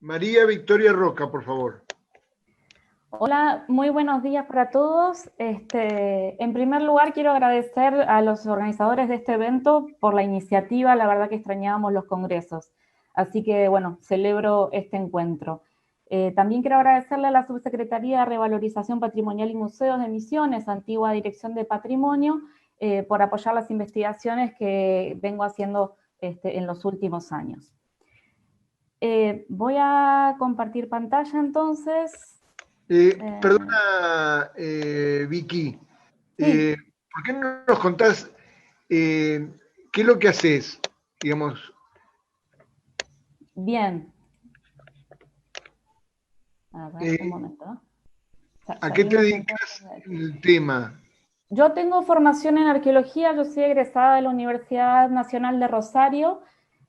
María Victoria Roca, por favor. Hola, muy buenos días para todos. En primer lugar, quiero agradecer a los organizadores de este evento por la iniciativa. La verdad que extrañábamos los congresos. Así que, bueno, celebro este encuentro. También quiero agradecerle a la Subsecretaría de Revalorización Patrimonial y Museos de Misiones, antigua Dirección de Patrimonio, por apoyar las investigaciones que vengo haciendo en los últimos años. Voy a compartir pantalla entonces. Perdona, Vicky, Sí, ¿por qué no nos contás qué es lo que haces? Digamos, bien. A ver, un eh, momento. ¿a qué te Salimos entonces dedicas de en aquí. el tema? Yo tengo formación en arqueología, yo soy egresada de la Universidad Nacional de Rosario.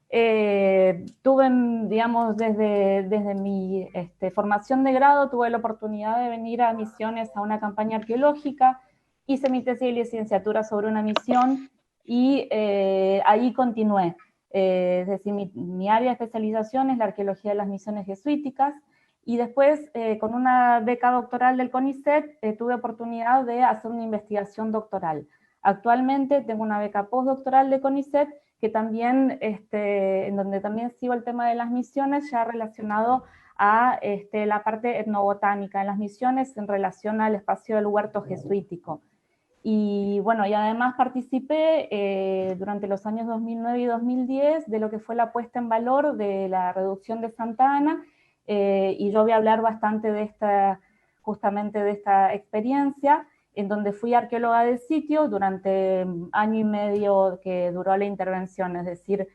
Tuve, digamos, desde mi formación de grado, tuve la oportunidad de venir a Misiones a una campaña arqueológica, hice mi tesis de licenciatura sobre una misión y ahí continué. Es decir, mi área de especialización es la arqueología de las misiones jesuíticas, y después, con una beca doctoral del CONICET, tuve oportunidad de hacer una investigación doctoral. Actualmente tengo una beca postdoctoral de CONICET que también, en donde también sigo el tema de las misiones, ya relacionado a la parte etnobotánica en las misiones en relación al espacio del huerto jesuítico. Y bueno, y además participé durante los años 2009 y 2010 de lo que fue la puesta en valor de la reducción de Santa Ana, y yo voy a hablar bastante de justamente de esta experiencia, en donde fui arqueóloga del sitio durante año y medio que duró la intervención, es decir,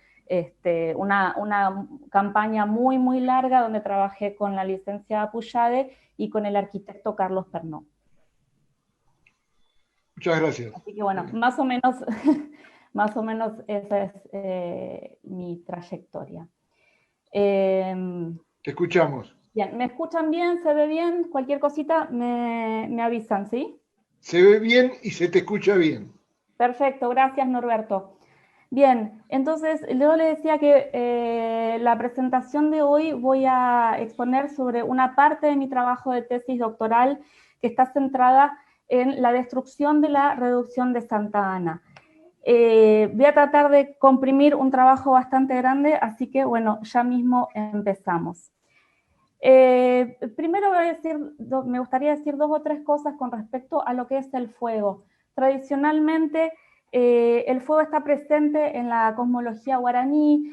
una campaña muy, muy larga donde trabajé con la licenciada Puyade y con el arquitecto Carlos Pernó. Muchas gracias. Así que bueno, más o menos, más o menos esa es mi trayectoria. Eh, Te escuchamos. Bien, ¿me escuchan bien? ¿Se ve bien? Cualquier cosita me avisan, ¿sí? Se ve bien y se te escucha bien. Perfecto, gracias Norberto. Bien, entonces yo le decía que la presentación de hoy voy a exponer sobre una parte de mi trabajo de tesis doctoral que está centrada en la destrucción de la reducción de Santa Ana. Voy a tratar de comprimir un trabajo bastante grande, así que bueno, ya mismo empezamos. Primero me gustaría decir dos o tres cosas con respecto a lo que es el fuego. Tradicionalmente, el fuego está presente en la cosmología guaraní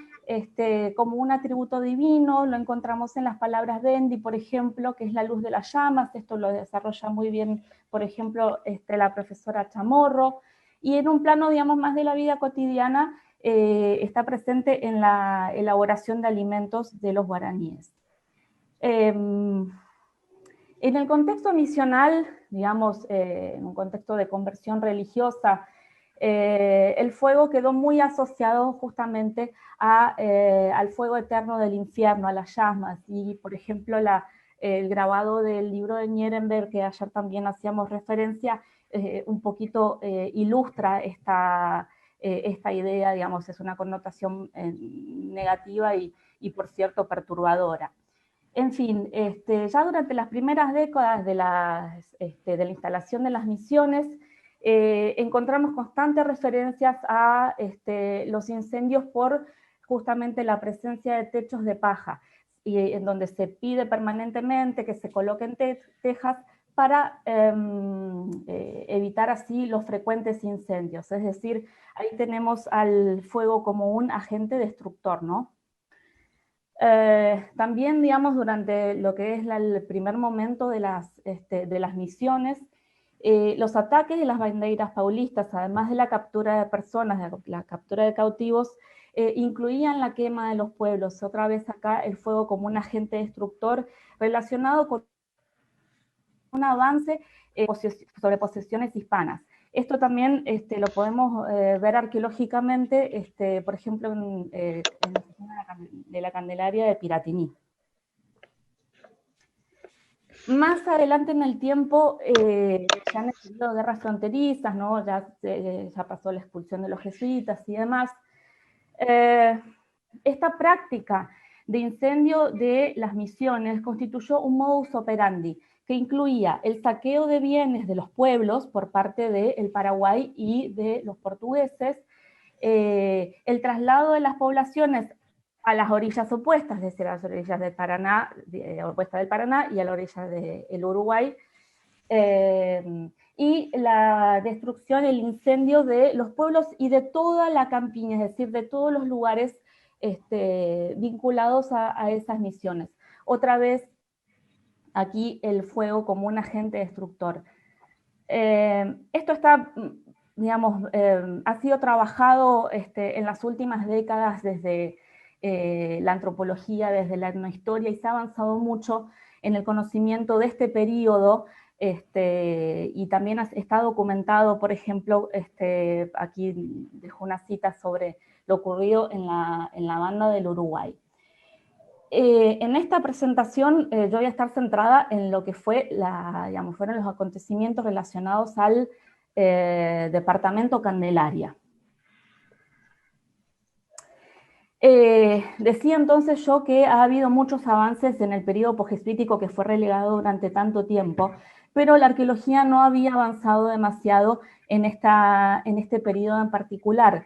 como un atributo divino. Lo encontramos en las palabras Dendi, por ejemplo, que es la luz de las llamas. Esto lo desarrolla muy bien, por ejemplo, la profesora Chamorro. Y en un plano, digamos, más de la vida cotidiana, está presente en la elaboración de alimentos de los guaraníes. En el contexto misional, digamos, en un contexto de conversión religiosa, el fuego quedó muy asociado justamente al fuego eterno del infierno, a las llamas. Y, por ejemplo, el grabado del libro de Nierenberg, que ayer también hacíamos referencia, un poquito ilustra esta idea, digamos, es una connotación negativa y, por cierto, perturbadora. En fin, ya durante las primeras décadas de la instalación de las misiones, encontramos constantes referencias a los incendios por justamente la presencia de techos de paja, y en donde se pide permanentemente que se coloquen tejas para evitar así los frecuentes incendios. Es decir, ahí tenemos al fuego como un agente destructor, ¿no? También, digamos, durante lo que es el primer momento de las misiones, los ataques de las bandeiras paulistas, además de la captura de personas, de la captura de cautivos, incluían la quema de los pueblos. Otra vez acá el fuego como un agente destructor relacionado con un avance sobre posesiones hispanas. Esto también lo podemos ver arqueológicamente, por ejemplo, en la zona de la Candelaria de Piratini. Más adelante en el tiempo, ya han existido guerras fronterizas, ¿no? Ya pasó la expulsión de los jesuitas y demás. Esta práctica de incendio de las misiones constituyó un modus operandi que incluía el saqueo de bienes de los pueblos por parte del Paraguay y de los portugueses, el traslado de las poblaciones a las orillas opuestas, es decir, a las orillas del Paraná, opuesta del Paraná y a la orilla del Uruguay, y la destrucción, el incendio de los pueblos y de toda la campiña, es decir, de todos los lugares vinculados a esas misiones. Otra vez, aquí el fuego como un agente destructor. Esto está, digamos, ha sido trabajado en las últimas décadas desde la antropología, desde la etnohistoria, y se ha avanzado mucho en el conocimiento de este periodo, y también está documentado, por ejemplo, aquí dejo una cita sobre lo ocurrido en la banda del Uruguay. En esta presentación yo voy a estar centrada en lo que fue fueron los acontecimientos relacionados al departamento Candelaria. Decía entonces yo que ha habido muchos avances en el periodo posjesuítico que fue relegado durante tanto tiempo, pero la arqueología no había avanzado demasiado en este periodo en particular.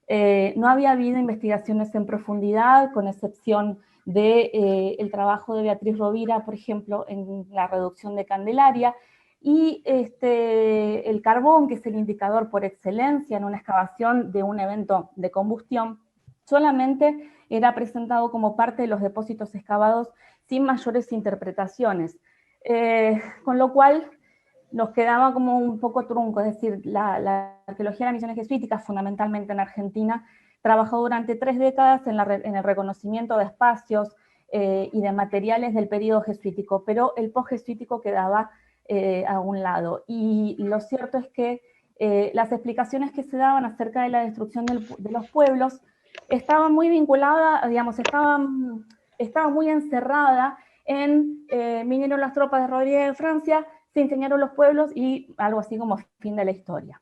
No había habido investigaciones en profundidad, con excepción del trabajo de Beatriz Rovira, por ejemplo, en la reducción de Candelaria, y el carbón, que es el indicador por excelencia en una excavación de un evento de combustión, solamente era presentado como parte de los depósitos excavados sin mayores interpretaciones, con lo cual nos quedaba como un poco trunco, es decir, la arqueología de las misiones jesuíticas, fundamentalmente en Argentina, trabajó durante 3 décadas en el reconocimiento de espacios y de materiales del periodo jesuítico, pero el post-jesuítico quedaba a un lado. Y lo cierto es que las explicaciones que se daban acerca de la destrucción de los pueblos estaba muy vinculada, digamos, estaba muy encerrada en vinieron las tropas de Rodríguez de Francia, se incendiaron los pueblos y algo así como fin de la historia.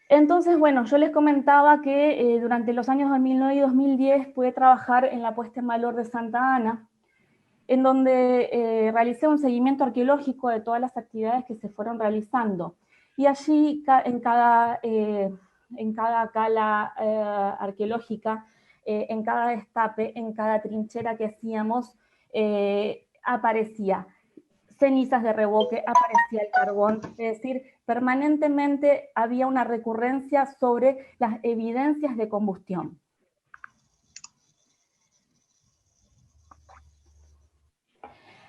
Entonces, bueno, yo les comentaba que durante los años 2009 y 2010 pude trabajar en la puesta en valor de Santa Ana, en donde realicé un seguimiento arqueológico de todas las actividades que se fueron realizando. Y allí, en cada cala arqueológica, en cada destape, en cada trinchera que hacíamos, aparecía cenizas de revoque, aparecía el carbón, es decir, permanentemente había una recurrencia sobre las evidencias de combustión.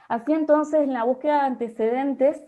Así entonces, en la búsqueda de antecedentes,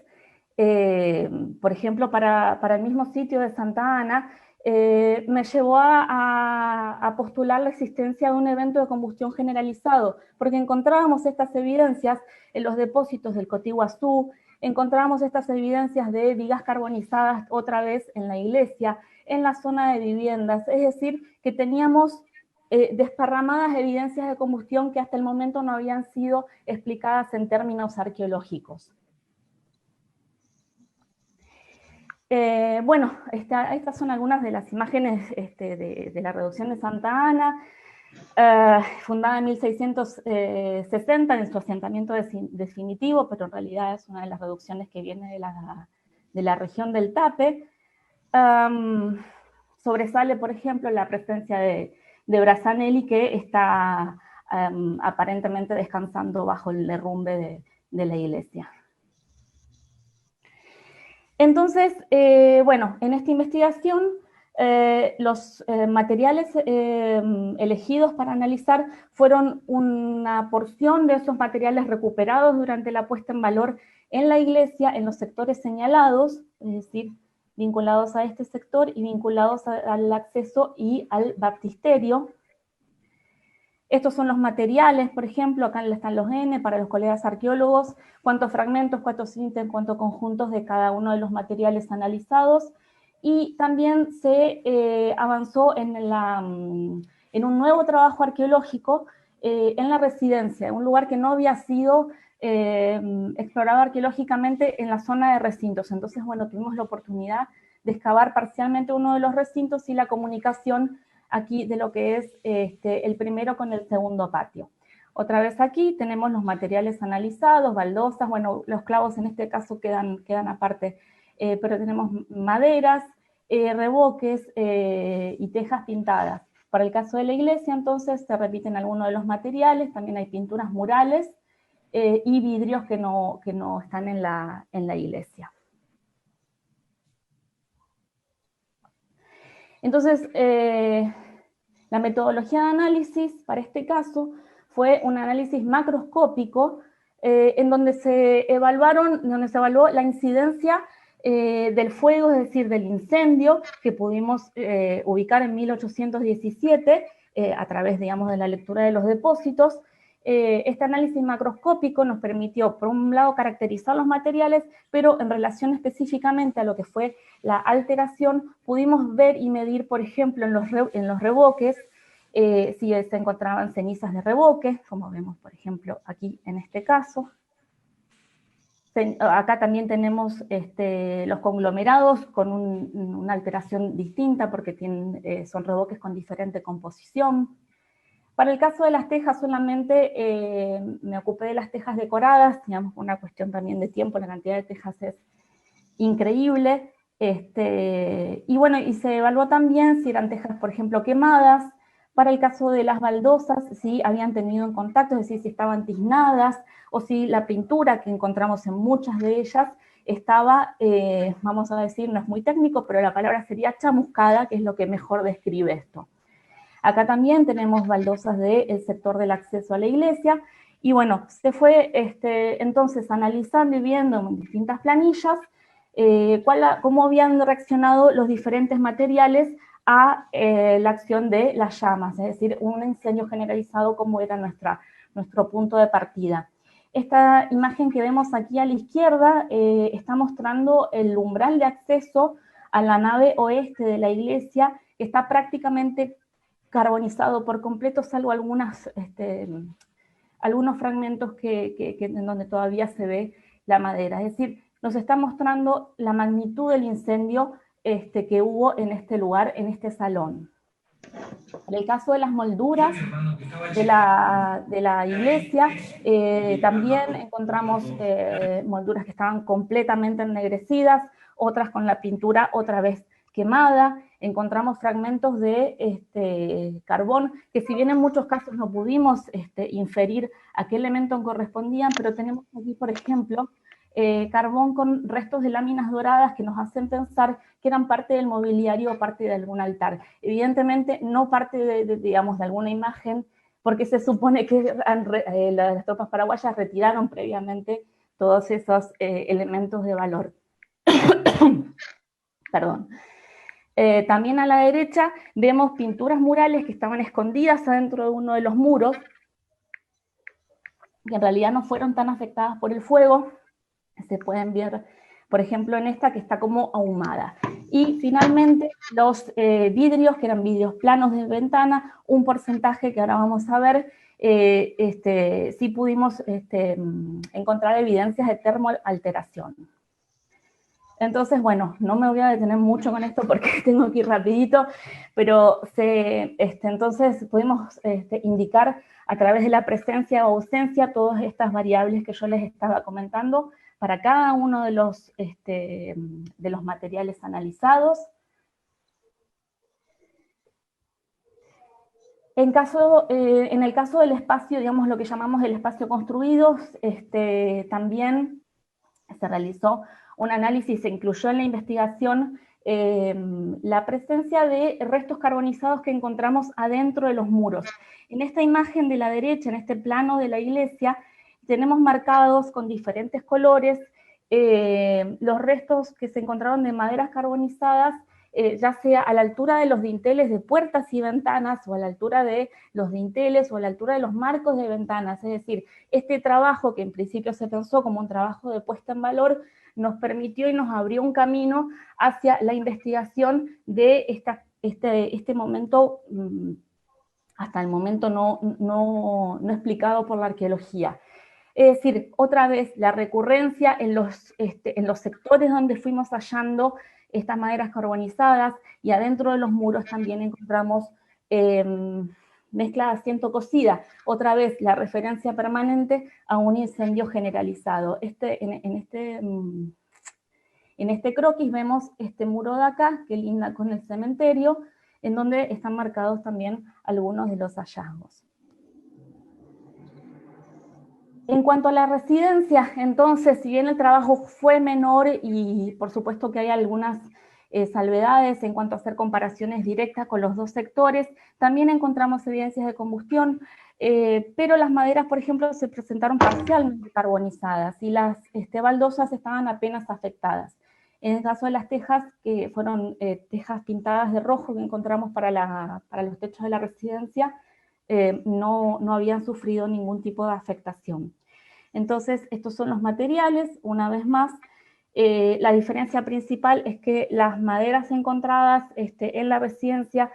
por ejemplo, para el mismo sitio de Santa Ana, me llevó a postular la existencia de un evento de combustión generalizado, porque encontrábamos estas evidencias en los depósitos del Cotiguazú, encontrábamos estas evidencias de vigas carbonizadas otra vez en la iglesia, en la zona de viviendas, es decir, que teníamos desparramadas evidencias de combustión que hasta el momento no habían sido explicadas en términos arqueológicos. Bueno, estas son algunas de las imágenes de la reducción de Santa Ana, fundada en 1660 en su asentamiento definitivo, pero en realidad es una de las reducciones que viene de la región del Tape. Sobresale, por ejemplo, la presencia de Brazanelli, que está aparentemente descansando bajo el derrumbe de la iglesia. Entonces, bueno, en esta investigación, los materiales elegidos para analizar fueron una porción de esos materiales recuperados durante la puesta en valor en la iglesia, en los sectores señalados, es decir, vinculados a este sector y vinculados al acceso y al baptisterio. Estos son los materiales, por ejemplo, acá están los N para los colegas arqueólogos, cuántos fragmentos, cuántos ítems, cuántos conjuntos de cada uno de los materiales analizados. Y también se avanzó en un nuevo trabajo arqueológico en la residencia, un lugar que no había sido explorado arqueológicamente en la zona de recintos. Entonces, bueno, tuvimos la oportunidad de excavar parcialmente uno de los recintos y la comunicación aquí de lo que es el primero con el segundo patio. Otra vez aquí tenemos los materiales analizados, baldosas, bueno, los clavos en este caso quedan aparte, pero tenemos maderas, reboques y tejas pintadas. Para el caso de la iglesia, entonces, se repiten algunos de los materiales, también hay pinturas murales y vidrios que no están en la iglesia. Entonces, la metodología de análisis para este caso fue un análisis macroscópico en donde se evaluó la incidencia del fuego, es decir, del incendio que pudimos ubicar en 1817 a través, digamos, de la lectura de los depósitos. Este análisis macroscópico nos permitió, por un lado, caracterizar los materiales, pero en relación específicamente a lo que fue la alteración, pudimos ver y medir, por ejemplo, en los reboques, si se encontraban cenizas de reboque, como vemos, por ejemplo, aquí en este caso. Acá también tenemos los conglomerados con una alteración distinta porque son reboques con diferente composición. Para el caso de las tejas solamente me ocupé de las tejas decoradas, digamos, una cuestión también de tiempo, la cantidad de tejas es increíble. Y bueno, y se evaluó también si eran tejas, por ejemplo, quemadas. Para el caso de las baldosas, si habían tenido en contacto, es decir, si estaban tiznadas, o si la pintura que encontramos en muchas de ellas estaba, vamos a decir, no es muy técnico, pero la palabra sería chamuscada, que es lo que mejor describe esto. Acá también tenemos baldosas del sector del acceso a la iglesia, y bueno, se fue entonces analizando y viendo en distintas planillas cómo habían reaccionado los diferentes materiales a la acción de las llamas, es decir, un incendio generalizado como era nuestro punto de partida. Esta imagen que vemos aquí a la izquierda está mostrando el umbral de acceso a la nave oeste de la iglesia, que está prácticamente carbonizado por completo, salvo algunos fragmentos en donde todavía se ve la madera. Es decir, nos está mostrando la magnitud del incendio que hubo en este lugar, en este salón. En el caso de las molduras de la iglesia, también encontramos molduras que estaban completamente ennegrecidas, otras con la pintura otra vez quemada. Encontramos fragmentos de carbón, que si bien en muchos casos no pudimos inferir a qué elemento correspondían, pero tenemos aquí, por ejemplo, carbón con restos de láminas doradas que nos hacen pensar que eran parte del mobiliario o parte de algún altar. Evidentemente no parte digamos, de alguna imagen, porque se supone que las tropas paraguayas retiraron previamente todos esos elementos de valor. Perdón. También a la derecha vemos pinturas murales que estaban escondidas adentro de uno de los muros, que en realidad no fueron tan afectadas por el fuego. Se pueden ver, por ejemplo, en esta que está como ahumada. Y finalmente los vidrios, que eran vidrios planos de ventana, un porcentaje que ahora vamos a ver, sí pudimos encontrar evidencias de termoalteración. Entonces, bueno, no me voy a detener mucho con esto porque tengo que ir rapidito, pero entonces pudimos indicar a través de la presencia o ausencia todas estas variables que yo les estaba comentando para cada uno de los materiales analizados. En el caso del espacio, digamos lo que llamamos el espacio construido, también se realizó un análisis, se incluyó en la investigación la presencia de restos carbonizados que encontramos adentro de los muros. En esta imagen de la derecha, en este plano de la iglesia, tenemos marcados con diferentes colores los restos que se encontraron de maderas carbonizadas, ya sea a la altura de los dinteles de puertas y ventanas, o a la altura de los dinteles, o a la altura de los marcos de ventanas. Es decir, este trabajo, que en principio se pensó como un trabajo de puesta en valor, nos permitió y nos abrió un camino hacia la investigación de este momento, hasta el momento no explicado por la arqueología. Es decir, otra vez, la recurrencia en los sectores donde fuimos hallando estas maderas carbonizadas, y adentro de los muros también encontramos mezcla asiento cocida, otra vez la referencia permanente a un incendio generalizado. En este croquis vemos este muro de acá, que linda con el cementerio, en donde están marcados también algunos de los hallazgos. En cuanto a la residencia, entonces, si bien el trabajo fue menor y por supuesto que hay algunas salvedades en cuanto a hacer comparaciones directas con los dos sectores, también encontramos evidencias de combustión, pero las maderas, por ejemplo, se presentaron parcialmente carbonizadas y las baldosas estaban apenas afectadas. En el caso de las tejas, que fueron tejas pintadas de rojo que encontramos para los techos de la residencia, no habían sufrido ningún tipo de afectación. Entonces, estos son los materiales, una vez más. La diferencia principal es que las maderas encontradas en la residencia,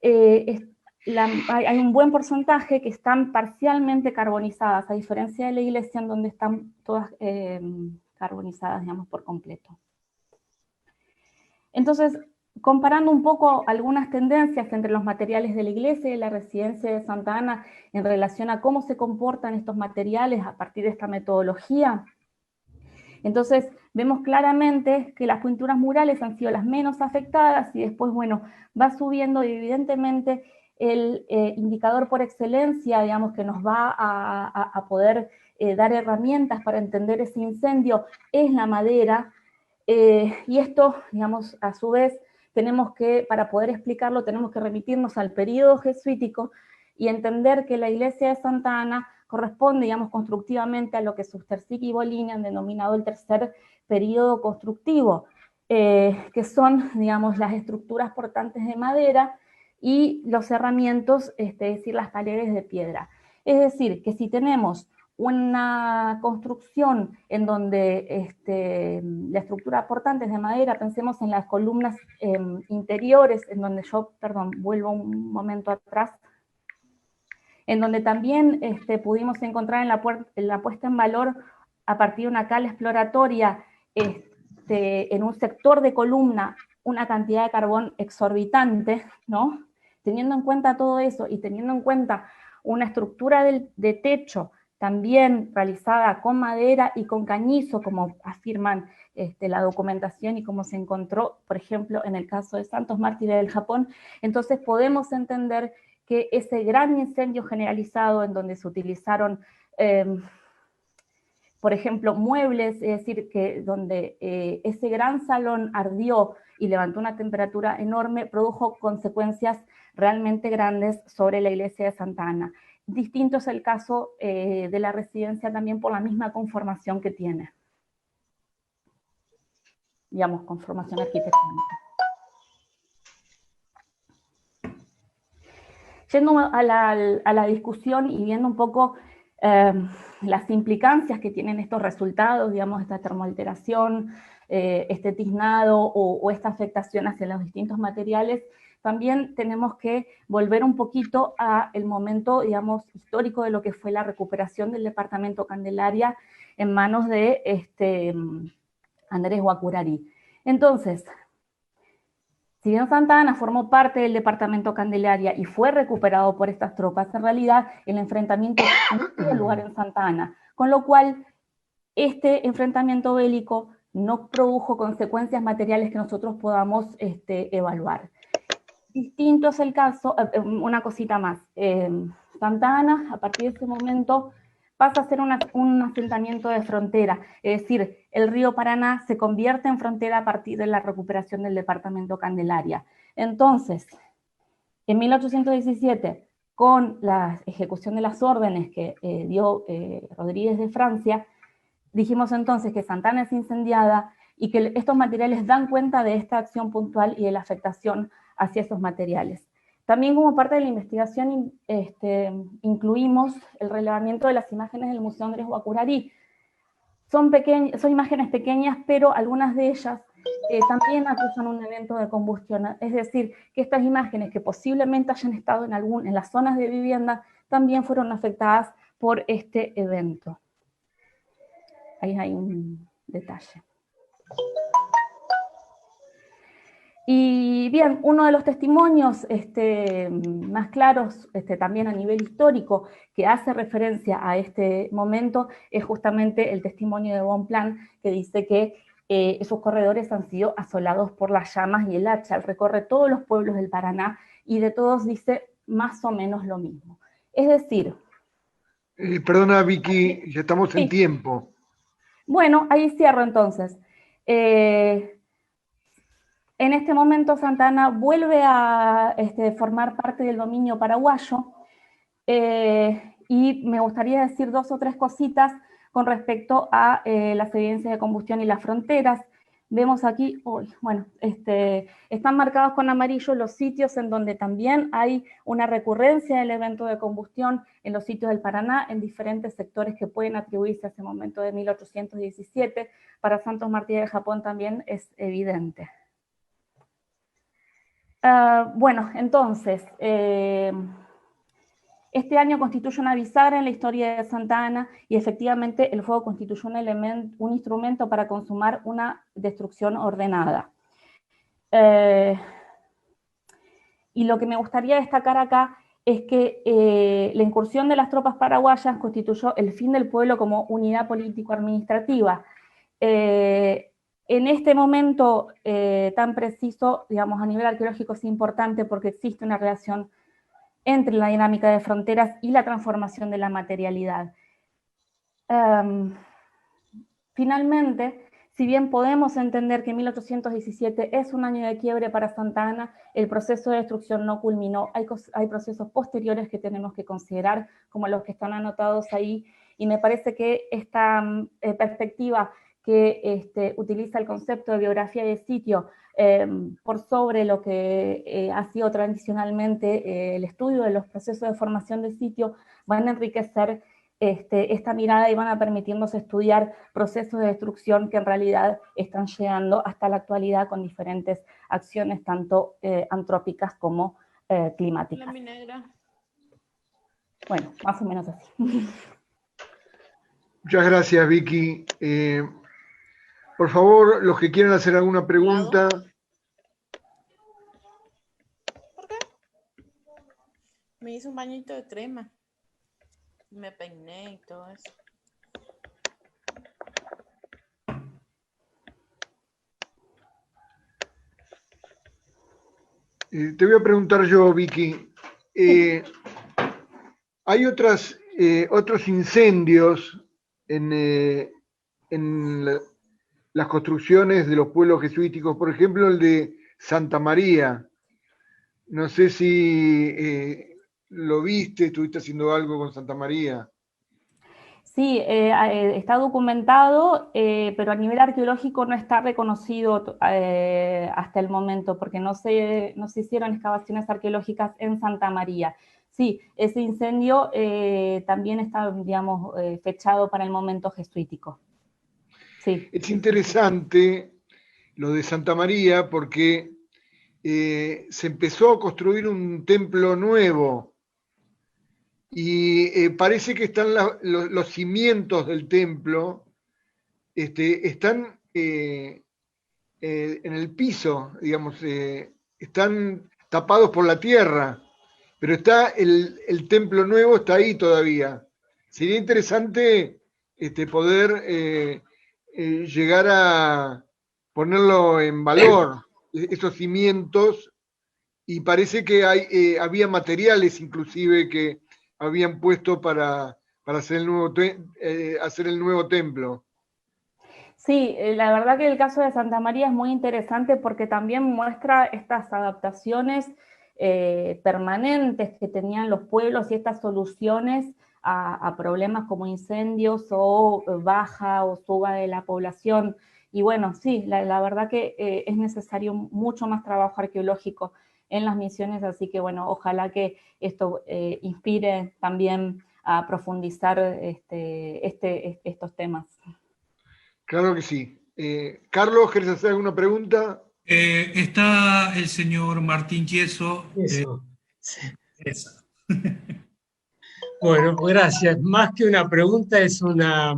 hay un buen porcentaje que están parcialmente carbonizadas, a diferencia de la iglesia en donde están todas carbonizadas, digamos, por completo. Entonces, comparando un poco algunas tendencias entre los materiales de la iglesia y de la residencia de Santa Ana en relación a cómo se comportan estos materiales a partir de esta metodología, entonces vemos claramente que las pinturas murales han sido las menos afectadas y después, bueno, va subiendo y evidentemente el indicador por excelencia, digamos, que nos va a poder dar herramientas para entender ese incendio es la madera. Y esto, digamos, a su vez, para poder explicarlo, tenemos que remitirnos al periodo jesuítico y entender que la iglesia de Santa Ana corresponde, digamos, constructivamente a lo que Sustersic y Bolini han denominado el tercer periodo constructivo, que son, digamos, las estructuras portantes de madera y los herramientos, es decir, las paredes de piedra. Es decir, que si tenemos una construcción en donde la estructura portante es de madera, pensemos en las columnas interiores, en donde vuelvo un momento atrás, en donde también pudimos encontrar en la puesta en valor, a partir de una cala exploratoria, en un sector de columna, una cantidad de carbón exorbitante, ¿no? Teniendo en cuenta todo eso y teniendo en cuenta una estructura de techo también realizada con madera y con cañizo, como afirman la documentación y como se encontró, por ejemplo, en el caso de Santos Mártires del Japón, entonces podemos entender que ese gran incendio generalizado en donde se utilizaron, por ejemplo, muebles, es decir, que donde ese gran salón ardió y levantó una temperatura enorme, produjo consecuencias realmente grandes sobre la iglesia de Santa Ana. Distinto es el caso de la residencia también por la misma conformación que tiene. Digamos, conformación arquitectónica. Yendo a la discusión y viendo un poco las implicancias que tienen estos resultados, digamos, esta termoalteración, este tiznado o esta afectación hacia los distintos materiales, también tenemos que volver un poquito al momento, digamos, histórico de lo que fue la recuperación del departamento Candelaria en manos de Andrés Guacurári. Entonces, si bien Santa Ana formó parte del departamento Candelaria y fue recuperado por estas tropas, en realidad el enfrentamiento no tuvo lugar en Santa Ana, con lo cual este enfrentamiento bélico no produjo consecuencias materiales que nosotros podamos evaluar. Distinto es el caso, una cosita más, Santa Ana a partir de ese momento pasa a ser un asentamiento de frontera, es decir, el río Paraná se convierte en frontera a partir de la recuperación del departamento Candelaria. Entonces, en 1817, con la ejecución de las órdenes que dio Rodríguez de Francia, dijimos entonces que Santa Ana es incendiada y que estos materiales dan cuenta de esta acción puntual y de la afectación hacia esos materiales. También como parte de la investigación incluimos el relevamiento de las imágenes del Museo Andrés Guacurári. Son imágenes pequeñas, pero algunas de ellas también acusan un evento de combustión. Es decir, que estas imágenes que posiblemente hayan estado en las zonas de vivienda también fueron afectadas por este evento. Ahí hay un detalle. Y Y bien, uno de los testimonios más claros también a nivel histórico que hace referencia a este momento es justamente el testimonio de Bonpland, que dice que esos corredores han sido asolados por las llamas y el hacha. Él recorre todos los pueblos del Paraná y de todos dice más o menos lo mismo. Es decir... Perdona, Vicky, ya estamos en tiempo. Bueno, ahí cierro entonces. En este momento Santa Ana vuelve a formar parte del dominio paraguayo, y me gustaría decir 2 o 3 cositas con respecto a las evidencias de combustión y las fronteras. Vemos aquí, están marcados con amarillo los sitios en donde también hay una recurrencia del evento de combustión en los sitios del Paraná, en diferentes sectores que pueden atribuirse a ese momento de 1817. Para Santos Martí de Japón también es evidente. Bueno, entonces, este año constituye una bisagra en la historia de Santa Ana y efectivamente el fuego constituyó un instrumento para consumar una destrucción ordenada. Y lo que me gustaría destacar acá es que la incursión de las tropas paraguayas constituyó el fin del pueblo como unidad político-administrativa. En este momento tan preciso, digamos, a nivel arqueológico es importante porque existe una relación entre la dinámica de fronteras y la transformación de la materialidad. Finalmente, si bien podemos entender que 1817 es un año de quiebre para Santa Ana, el proceso de destrucción no culminó. Hay procesos posteriores que tenemos que considerar, como los que están anotados ahí, y me parece que esta perspectiva que utiliza el concepto de biografía de sitio por sobre lo que ha sido tradicionalmente el estudio de los procesos de formación de sitio, van a enriquecer esta mirada y van a permitirnos estudiar procesos de destrucción que en realidad están llegando hasta la actualidad con diferentes acciones, tanto antrópicas como climáticas. Bueno, más o menos así. Muchas gracias, Vicky. Por favor, los que quieran hacer alguna pregunta. ¿Por qué? Me hice un bañito de crema. Me peiné y todo eso. Te voy a preguntar yo, Vicky. Hay otros incendios en las construcciones de los pueblos jesuíticos, por ejemplo, el de Santa María. No sé si lo viste, estuviste haciendo algo con Santa María. Sí, está documentado, pero a nivel arqueológico no está reconocido hasta el momento, porque no se hicieron excavaciones arqueológicas en Santa María. Sí, ese incendio también está, digamos, fechado para el momento jesuítico. Sí. Es interesante lo de Santa María porque se empezó a construir un templo nuevo y parece que están los cimientos del templo, están en el piso, digamos, están tapados por la tierra, pero está el templo nuevo, está ahí todavía. Sería interesante poder llegar a ponerlo en valor, esos cimientos, y parece que había materiales inclusive que habían puesto para hacer el nuevo templo. Sí, la verdad que el caso de Santa María es muy interesante porque también muestra estas adaptaciones permanentes que tenían los pueblos y estas soluciones a problemas como incendios o baja o suba de la población. Y bueno, sí, la verdad que es necesario mucho más trabajo arqueológico en las misiones, así que bueno, ojalá que esto inspire también a profundizar estos temas. Claro que sí. Carlos, ¿quieres hacer alguna pregunta? Está el señor Martín Chieso. Eso. Sí. Eso. Bueno, gracias. Más que una pregunta, es una...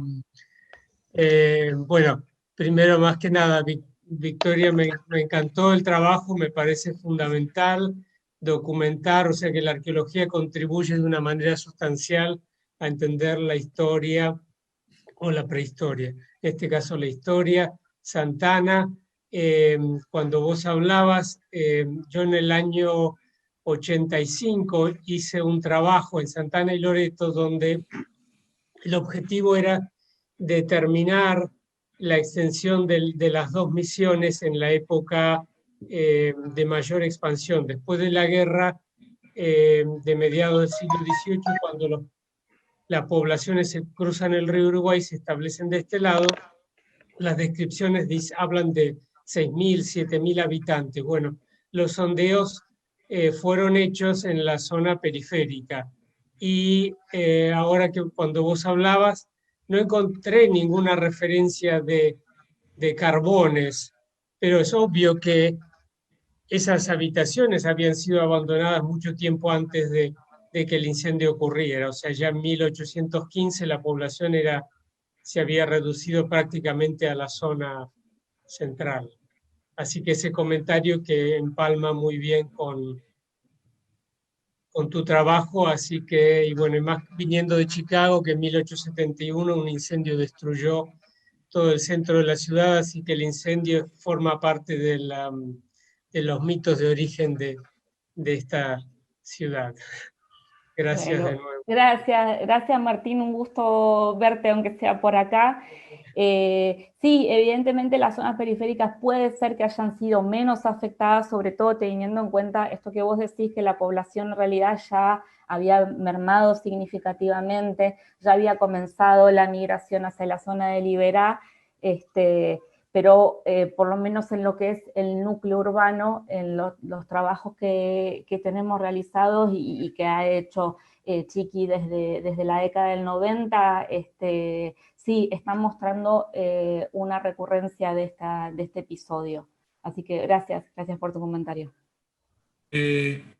bueno, primero, más que nada, Victoria, me encantó el trabajo, me parece fundamental documentar, o sea que la arqueología contribuye de una manera sustancial a entender la historia o la prehistoria. En este caso la historia. Santana, cuando vos hablabas, yo en el año 85 hice un trabajo en Santana y Loreto donde el objetivo era determinar la extensión de las dos misiones en la época de mayor expansión, después de la guerra de mediados del siglo XVIII, cuando las poblaciones se cruzan el río Uruguay y se establecen de este lado. Las descripciones hablan de 6.000, 7.000 habitantes. Bueno, los sondeos fueron hechos en la zona periférica. Y ahora que cuando vos hablabas, no encontré ninguna referencia de carbones, pero es obvio que esas habitaciones habían sido abandonadas mucho tiempo antes de que el incendio ocurriera. O sea, ya en 1815 la población se había reducido prácticamente a la zona central. Así que ese comentario que empalma muy bien con tu trabajo, así que, y bueno, y más viniendo de Chicago, que en 1871 un incendio destruyó todo el centro de la ciudad, así que el incendio forma parte de los mitos de origen de esta ciudad. Gracias Bueno, de nuevo. gracias Martín, un gusto verte aunque sea por acá. Sí, evidentemente las zonas periféricas puede ser que hayan sido menos afectadas, sobre todo teniendo en cuenta esto que vos decís, que la población en realidad ya había mermado significativamente, ya había comenzado la migración hacia la zona de Liberá, pero por lo menos en lo que es el núcleo urbano, en los trabajos que tenemos realizados y que ha hecho Chiqui desde la década del 90, sí, están mostrando una recurrencia de este episodio. Así que gracias por tu comentario.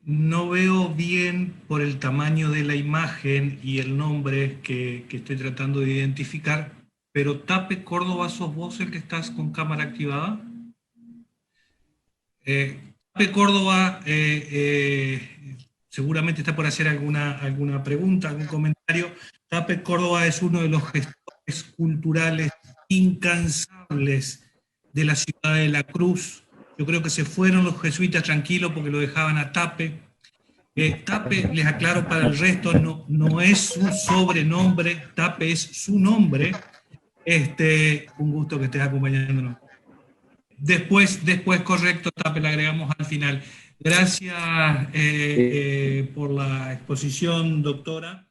No veo bien por el tamaño de la imagen y el nombre que estoy tratando de identificar, pero Tape Córdoba, ¿sos vos el que estás con cámara activada? Tape Córdoba seguramente está por hacer alguna pregunta, algún comentario. Tape Córdoba es uno de los gestores culturales incansables de la ciudad de La Cruz. Yo creo que se fueron los jesuitas tranquilos porque lo dejaban a Tape. Tape, les aclaro para el resto, no es un sobrenombre, Tape es su nombre. Un gusto que estés acompañándonos. Después, correcto, Tape, le agregamos al final. Gracias por la exposición, doctora.